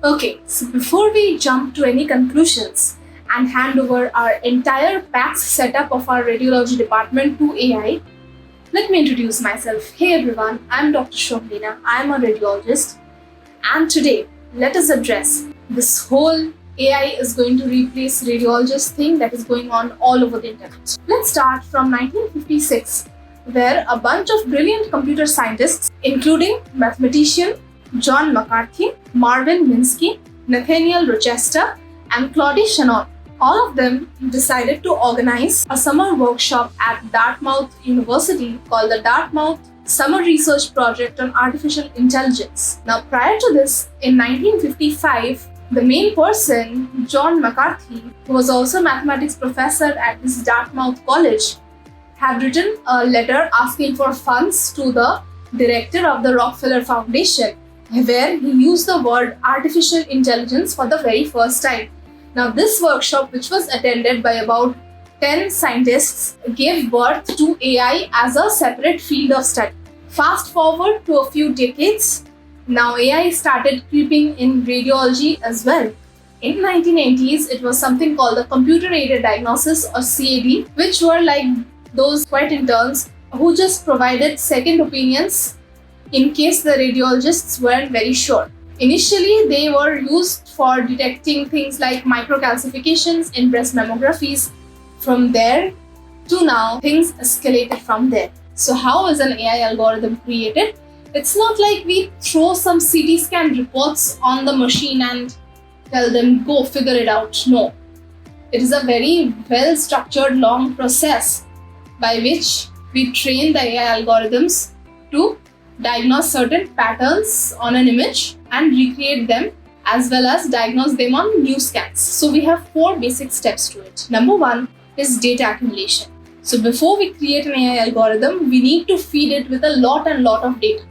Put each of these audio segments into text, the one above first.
Okay, so before we jump to any conclusions and hand over our entire PACS setup of our radiology department to AI, let me introduce myself. Hey everyone, I'm Dr. Somlina. I'm a radiologist, and today let us address this whole AI is going to replace radiologist thing that is going on all over the internet. Let's start from 1956, where a bunch of brilliant computer scientists, including mathematician John McCarthy, Marvin Minsky, Nathaniel Rochester, and Claude Shannon, all of them decided to organize a summer workshop at Dartmouth University called the Dartmouth Summer Research Project on Artificial Intelligence. Now, prior to this, in 1955, the main person, John McCarthy, who was also a mathematics professor at this Dartmouth College, had written a letter asking for funds to the director of the Rockefeller Foundation, where he used the word artificial intelligence for the very first time. Now, this workshop, which was attended by about 10 scientists, gave birth to AI as a separate field of study. Fast forward to a few decades, now AI started creeping in radiology as well. In 1980s, it was something called the computer-aided diagnosis, or CAD, which were like those quiet interns who just provided second opinions in case the radiologists weren't very sure. Initially, they were used for detecting things like microcalcifications in breast mammographies. From there to now, things escalated from there. So how is an AI algorithm created? It's not like we throw some CT scan reports on the machine and tell them, go figure it out. No. It is a very well-structured, long process by which we train the AI algorithms to diagnose certain patterns on an image and recreate them, as well as diagnose them on new scans. So we have 4 basic steps to it. Number 1 is data accumulation. So before we create an AI algorithm, we need to feed it with a lot of data.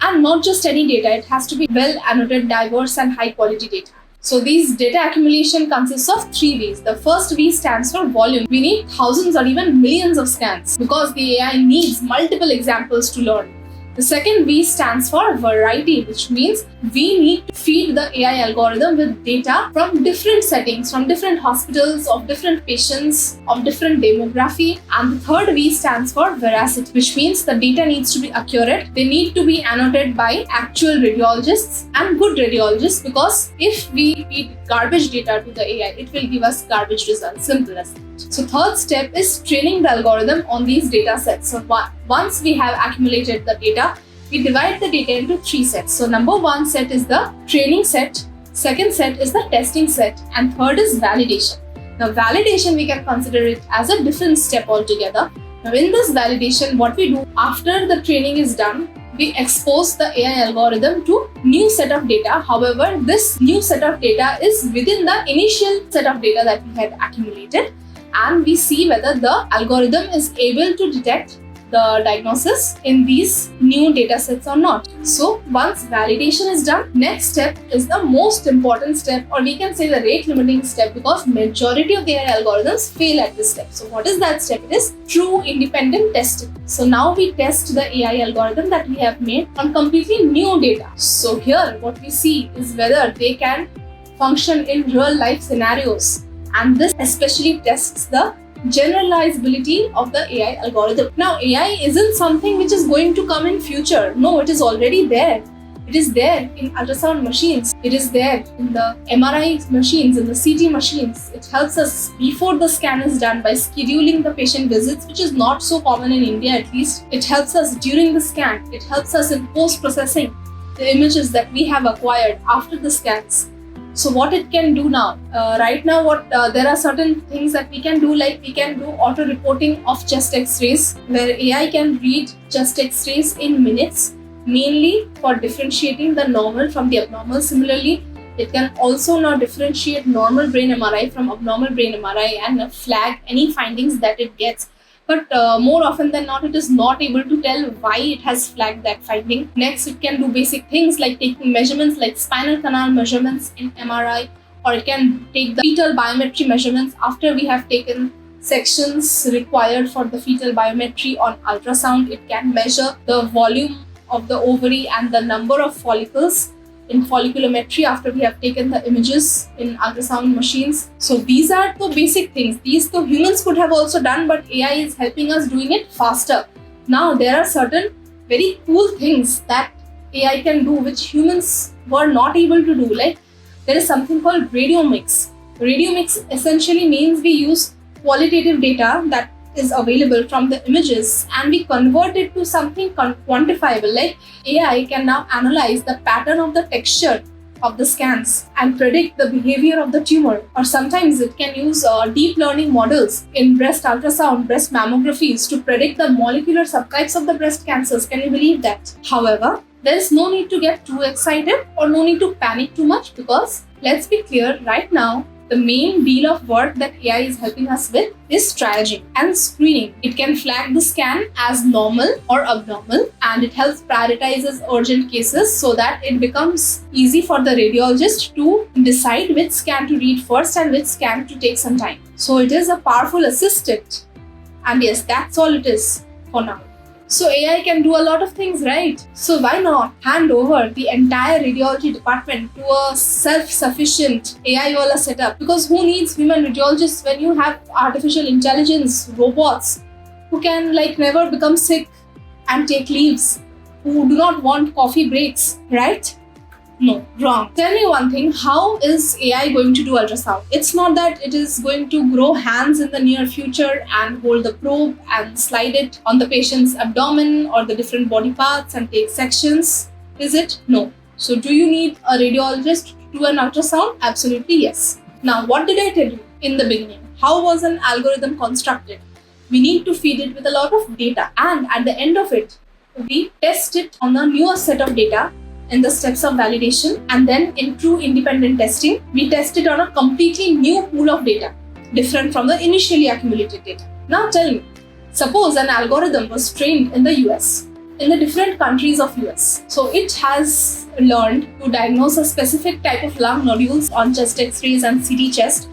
And not just any data, it has to be well annotated, diverse and high quality data. So these data accumulation consists of 3 V's. The first V stands for volume. We need thousands or even millions of scans because the AI needs multiple examples to learn. The second V stands for variety, which means we need to feed the AI algorithm with data from different settings, from different hospitals, of different patients, of different demography. And the third V stands for veracity, which means the data needs to be accurate. They need to be annotated by actual radiologists and good radiologists, because if we feed garbage data to the AI, it will give us garbage results. Simple as that. So third step is training the algorithm on these data sets. So once we have accumulated the data, we divide the data into 3 sets. So number 1 set is the training set, second set is the testing set, and third is validation. Now validation, we can consider it as a different step altogether. Now in this validation, what we do after the training is done, we expose the AI algorithm to new set of data. However, this new set of data is within the initial set of data that we had accumulated, and we see whether the algorithm is able to detect the diagnosis in these new data sets or not. So once validation is done, next step is the most important step, or we can say the rate limiting step, because majority of the AI algorithms fail at this step. So what is that step? It is true independent testing. So now we test the AI algorithm that we have made on completely new data. So here what we see is whether they can function in real life scenarios, and this especially tests the generalizability of the AI algorithm. Now, AI isn't something which is going to come in future. No, it is already there. It is there in ultrasound machines. It is there in the MRI machines, in the CT machines. It helps us before the scan is done by scheduling the patient visits, which is not so common in India at least. It helps us during the scan. It helps us in post-processing the images that we have acquired after the scans. So what it can do now, right now there are certain things that we can do, like we can do auto reporting of chest x-rays, where AI can read chest x-rays in minutes, mainly for differentiating the normal from the abnormal. Similarly, it can also now differentiate normal brain MRI from abnormal brain MRI and flag any findings that it gets. But more often than not, it is not able to tell why it has flagged that finding. Next, it can do basic things like taking measurements like spinal canal measurements in MRI, or it can take the fetal biometry measurements after we have taken sections required for the fetal biometry on ultrasound. It can measure the volume of the ovary and the number of follicles in folliculometry after we have taken the images in ultrasound machines. So these are the basic things. These the humans could have also done, but AI is helping us doing it faster. Now there are certain very cool things that AI can do which humans were not able to do. Like there is something called radiomix. Radiomix essentially means we use qualitative data that is available from the images and we convert it to something quantifiable. Like AI can now analyze the pattern of the texture of the scans and predict the behavior of the tumor. Or sometimes it can use deep learning models in breast ultrasound, breast mammographies to predict the molecular subtypes of the breast cancers. Can you believe that? However, there is no need to get too excited or no need to panic too much, because let's be clear right now, the main deal of work that AI is helping us with is triaging and screening. It can flag the scan as normal or abnormal, and it helps prioritizes urgent cases so that it becomes easy for the radiologist to decide which scan to read first and which scan to take some time. So it is a powerful assistant. And yes, that's all it is for now. So AI can do a lot of things, right? So why not hand over the entire radiology department to a self-sufficient AI wala setup? Because who needs human radiologists when you have artificial intelligence robots who can never become sick and take leaves, who do not want coffee breaks, right? No, wrong. Tell me one thing, how is AI going to do ultrasound? It's not that it is going to grow hands in the near future and hold the probe and slide it on the patient's abdomen or the different body parts and take sections, is it? No. So do you need a radiologist to do an ultrasound? Absolutely yes. Now what did I tell you in the beginning? How was an algorithm constructed? We need to feed it with a lot of data, and at the end of it, we test it on a newer set of data in the steps of validation, and then in true independent testing, we test it on a completely new pool of data, different from the initially accumulated data. Now tell me, suppose an algorithm was trained in the US, in the different countries of US. So it has learned to diagnose a specific type of lung nodules on chest x-rays and CT chest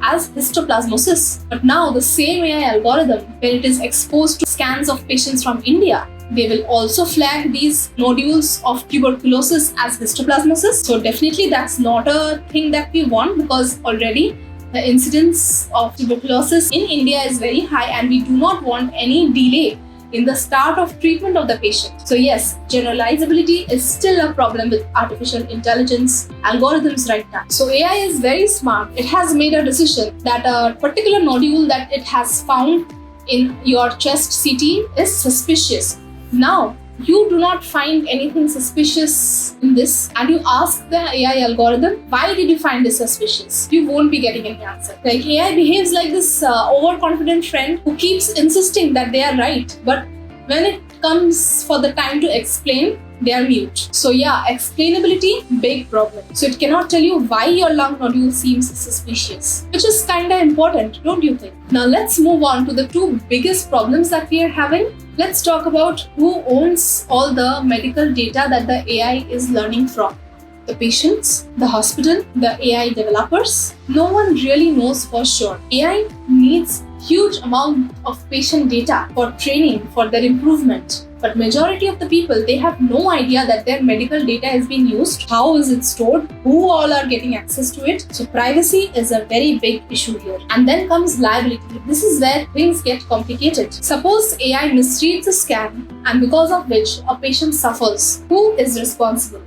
as histoplasmosis. But now the same AI algorithm, when it is exposed to scans of patients from India, they will also flag these nodules of tuberculosis as histoplasmosis. So definitely that's not a thing that we want, because already the incidence of tuberculosis in India is very high and we do not want any delay in the start of treatment of the patient. So yes, generalizability is still a problem with artificial intelligence algorithms right now. So AI is very smart. It has made a decision that a particular nodule that it has found in your chest CT is suspicious. Now, you do not find anything suspicious in this and you ask the AI algorithm, why did you find this suspicious? You won't be getting any answer. Like AI behaves like this overconfident friend who keeps insisting that they are right, but when it comes for the time to explain, they are mute. So yeah, explainability, big problem. So it cannot tell you why your lung nodule seems suspicious, which is kinda important, don't you think? Now let's move on to the two biggest problems that we are having. Let's talk about who owns all the medical data that the AI is learning from. The patients, the hospital, the AI developers. No one really knows for sure. AI needs huge amount of patient data for training, for their improvement. But majority of the people, they have no idea that their medical data is being used, how is it stored, who all are getting access to it. So privacy is a very big issue here. And then comes liability. This is where things get complicated. Suppose AI misreads a scan and because of which a patient suffers. Who is responsible?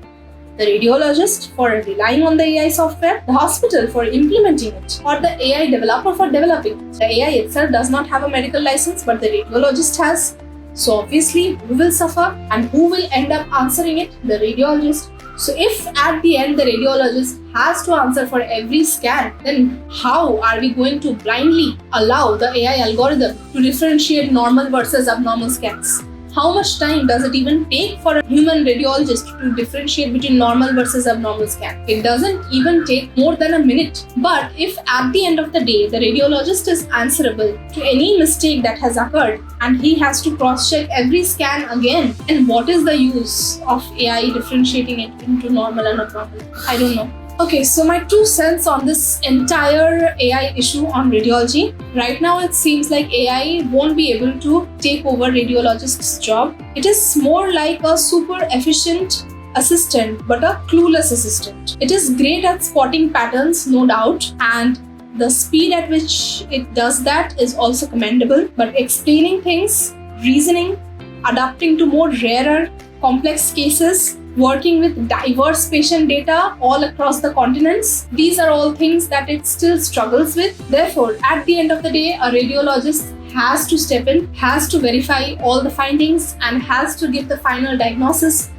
The radiologist for relying on the AI software, the hospital for implementing it, or the AI developer for developing it. The AI itself does not have a medical license, but the radiologist has. So obviously, who will suffer and who will end up answering it? The radiologist. So if at the end the radiologist has to answer for every scan, then how are we going to blindly allow the AI algorithm to differentiate normal versus abnormal scans? How much time does it even take for a human radiologist to differentiate between normal versus abnormal scan? It doesn't even take more than a minute. But if at the end of the day, the radiologist is answerable to any mistake that has occurred and he has to cross-check every scan again, then what is the use of AI differentiating it into normal and abnormal? I don't know. Okay, so my 2 cents on this entire AI issue on radiology. Right now, it seems like AI won't be able to take over radiologist's job. It is more like a super efficient assistant, but a clueless assistant. It is great at spotting patterns, no doubt, and the speed at which it does that is also commendable. But explaining things, reasoning, adapting to more rarer, complex cases, working with diverse patient data all across the continents, these are all things that it still struggles with. Therefore, at the end of the day, a radiologist has to step in, has to verify all the findings, and has to give the final diagnosis,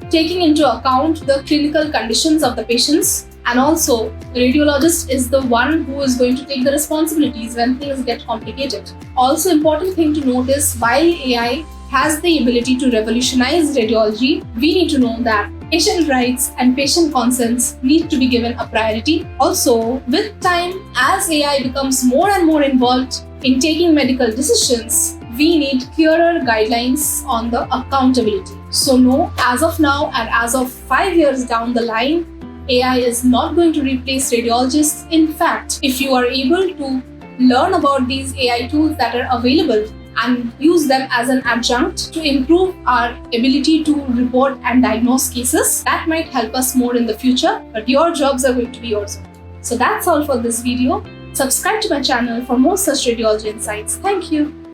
taking into account the clinical conditions of the patients. And also, the radiologist is the one who is going to take the responsibilities when things get complicated. Also, important thing to note is, while AI has the ability to revolutionize radiology, we need to know that patient rights and patient consents need to be given a priority. Also, with time, as AI becomes more and more involved in taking medical decisions, we need clearer guidelines on the accountability. So no, as of now and as of 5 years down the line, AI is not going to replace radiologists. In fact, if you are able to learn about these AI tools that are available and use them as an adjunct to improve our ability to report and diagnose cases, that might help us more in the future, but your jobs are going to be yours. So that's all for this video. Subscribe to my channel for more such radiology insights. Thank you.